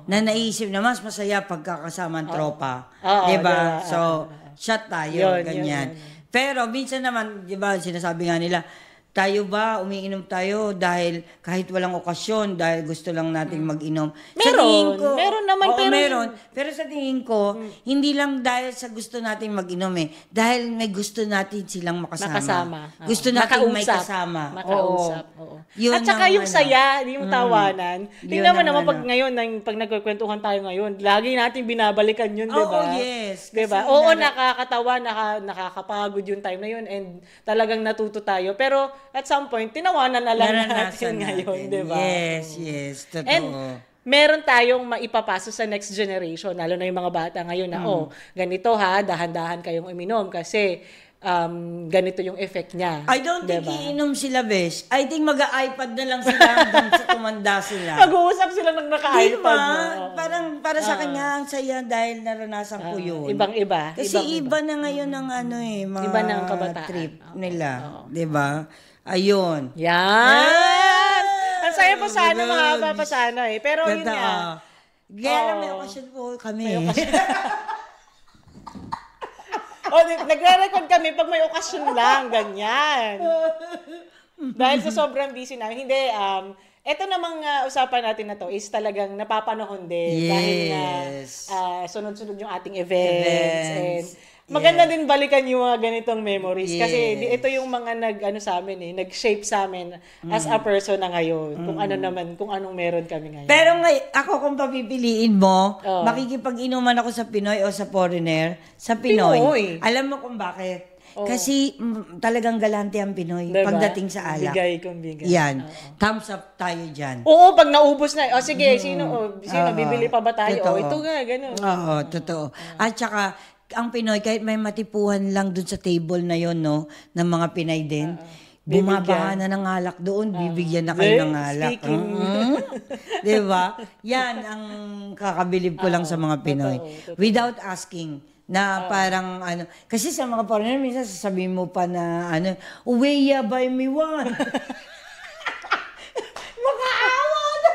na naisip na mas masaya pagkakasama ang tropa. Diba? So, shot tayo, ganyan. Pero, minsan naman, diba, sinasabi nga nila, tayo ba, umiinom tayo dahil kahit walang okasyon, dahil gusto lang nating mag-inom. Meron naman. Meron. Pero sa tingin ko, hindi lang dahil sa gusto nating mag-inom dahil may gusto natin silang makasama. Gusto natin may kasama. Makausap. Yun at saka yung saya, yung tawanan. Tingnan mo naman pag ngayon, pag nagkukwentuhan tayo ngayon, lagi natin binabalikan yun, di ba? Yes. Diba? Nakakatawa, nakakapagod yung time na yun, and talagang natuto tayo. Pero, at some point, tinawanan na lang natin ngayon, di ba? Yes, totoo. And meron tayong maipapasa sa next generation, lalo na yung mga bata ngayon na, ganito dahan-dahan kayong uminom kasi ganito yung effect niya. I don't think iinom sila, Besh. I think mag-iPad na lang sila hanggang sa tumanda sila. Mag-uusap sila ng naka-iPad. Parang para sa kanya ang saya dahil naranasan ko yun. Ibang-iba. Kasi iba na ngayon ang mga iba na ang kabataan. Trip nila. Diba? Ayun. Yan! Ang saya pa sana, mahaba pa sana Pero yun nga. Kaya lang may okasyon po kami. Nagre-record kami pag may okasyon lang, ganyan. Dahil sa sobrang busy namin. Hindi, eto namang usapan natin na to is talagang napapanahon din. Yes. Dahil sunod-sunod yung ating events. And maganda din balikan yung mga ganitong memories. Kasi ito yung mga sa amin nag-shape sa amin as a person na ngayon. Kung anong meron kami ngayon. Pero ako kung papipiliin mo, makikipag-inuman ako sa Pinoy o sa foreigner, sa Pinoy. Alam mo kung bakit? Kasi talagang galante ang Pinoy pagdating sa alak. Bigay kong bigay. Yan. Thumbs up tayo dyan. Oo, pag naubos na. Sige, sino bibili pa ba tayo? Totoo. Ito nga, ganun. Oo, totoo. At saka, ang Pinoy, kahit may matipuhan lang dun sa table na yon, no, ng mga Pinay din, bumabaha na ng alak doon, bibigyan na kayo ng alak. Diba? Yan ang kakabilib ko lang sa mga Pinoy. Totoo. Without asking. Na parang kasi sa mga foreigner, minsan sasabihin mo pa na Uweya, buy me one. Makaawa na.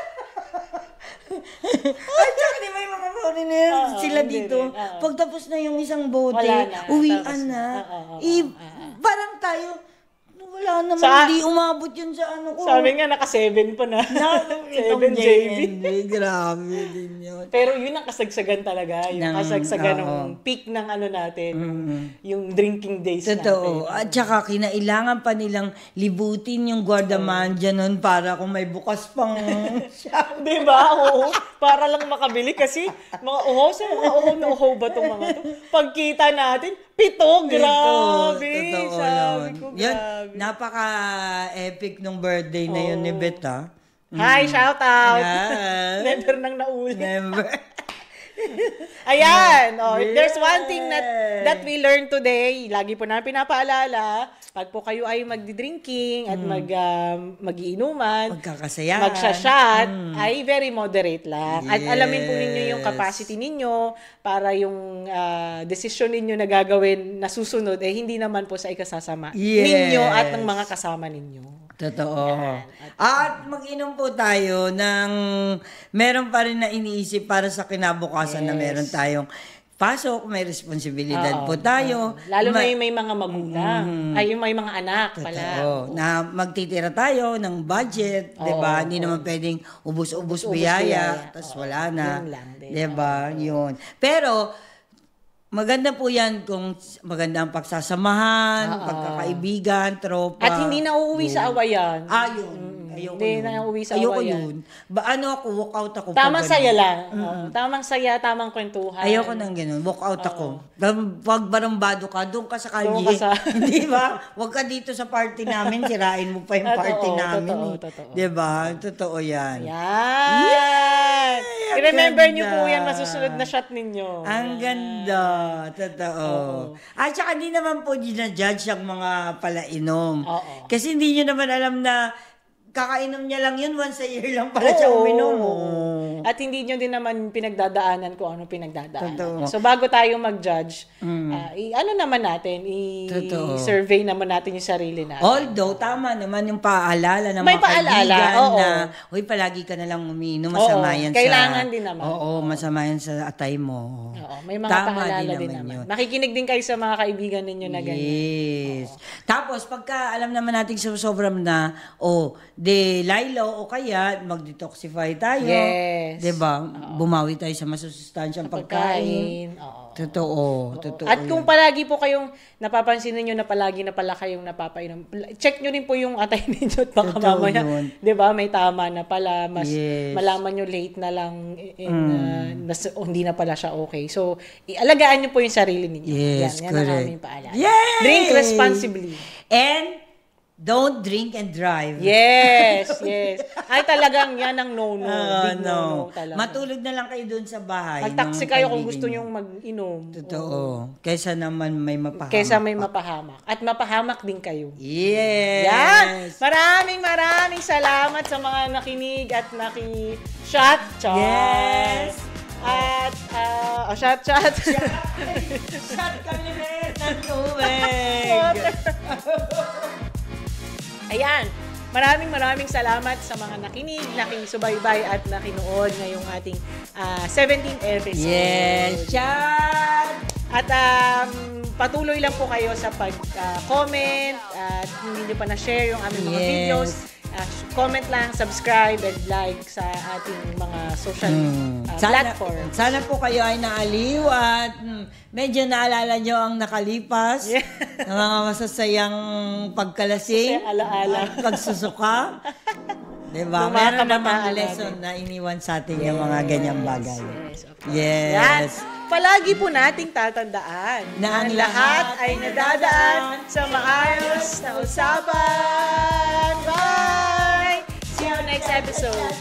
At saka di ba yung mga foreigner, sila dito, pag tapos na yung isang bote, uwian na. Parang tayo, wala naman, di umabot yun sa ko. Sabi nga, naka-7 pa na. 7 JB. Grabe din yun. Pero yun ang kasagsagan talaga. Yung kasagsagan ng peak ng natin. Yung drinking days natin. Totoo. At saka, kinailangan pa nilang libutin yung guardaman dyan nun para kung may bukas pang shop. Diba? Oo. Para lang makabili kasi mga uhaw ba itong mga to? Pagkita natin, 7, grabe. Sabi ko, grabe. Napaka-epic nung birthday na yun ni Beth, Hi, shout out. Yes. Never nang naulit. Never. Ayan. If there's one thing that we learned today, lagi po namin pinapaalala, pag po kayo ay magdi-drinking at mag-iinuman, magkakasayahan, magsha-shot, ay very moderate lang. At alamin po ninyo yung capacity ninyo para yung desisyon ninyo na gagawin na susunod hindi naman po sa ikasasama ninyo at ng mga kasama ninyo. Totoo. At mag-inom po tayo ng meron pa rin na iniisip para sa kinabukasan na meron tayong pasok, may responsibilidad po tayo. Lalo may mga magulang. Ay, may mga anak pala. Na magtitira tayo ng budget, di ba? Hindi naman pwedeng ubus-ubus biyaya, tapos wala na. Di ba? Yun. Pero, maganda po yan kung maganda ang pagsasamahan, pagkakaibigan, tropa. At hindi na uuwi sa awayan. Yun. Hindi na uuwi sa awayan. Walk out ako. Tamang saya lang. Tamang saya, tamang kwentuhan. Ayoko nang ganun. Walk out ako. Pag barumbado ka, doon ka sa kalye. Di ba? Huwag ka dito sa party namin, sirain mo pa yung party namin. Totoo. Di ba? Totoo yan. Yan! I-remember niyo po yan, masusunod na shot ninyo. Ang ganda. Totoo. At saka hindi naman po ginajudge ang mga palainom. Kasi hindi nyo naman alam na kakainom niya lang yun, once a year lang pala siya uminom. At hindi nyo din naman pinagdadaanan kung ano pinagdadaanan. So bago tayo mag-judge, naman natin, i-survey naman natin yung sarili natin. Although, tama naman yung paalala ng may mga kaibigan na, palagi ka na lang uminom, masama yan kailangan din naman. Masama yan sa atay mo. May mga paalala din naman. Makikinig din kayo sa mga kaibigan ninyo na ganyan. Yes. Tapos, pagka alam naman natin sobrang na, Lilo o kaya mag-detoxify tayo. Yes. Diba? Bumawi tayo sa masusustansyang pagkain. Totoo. At kung palagi po kayong napapansin niyo na palagi na pala kayong napapainom, check nyo rin po yung atay ninyo at baka mamaya, diba, may tama na pala, malaman nyo late na lang hindi na pala siya okay. So, alagaan nyo po yung sarili ninyo. Yes, yan ang aming paalala. Yes! Drink responsibly. And don't drink and drive. Yes. Ay, talagang yan ang no-no. Big no-no talaga. Matulog na lang kayo doon sa bahay. Mag-taxi kayo kung gusto nyong mag-inom. Totoo. Kaysa naman may mapahamak. Kaysa may mapahamak. At mapahamak din kayo. Yes. Yan. Maraming salamat sa mga nakinig at naki-shot. Yes. At, shot. Shot kami ng tubig. Ayan. Maraming salamat sa mga nakinig, nakisubaybay at nakinood ngayong ating 17th episode. Yes, shot! At patuloy lang po kayo sa pag-comment at hindi nyo pa na-share yung aming mga videos. comment lang, subscribe, and like sa ating mga social platform. Sana po kayo ay naaliw at medyo naalala nyo ang nakalipas ng mga masasayang pagkalasing, alaala, pagsusuka. Diba? Meron namang lesson na iniwan sa atin yung mga ganyang bagay. Yes. Palagi po nating tatandaan na ang lahat ay nadadaan sa maayos na usapan. Bye! See you next episode.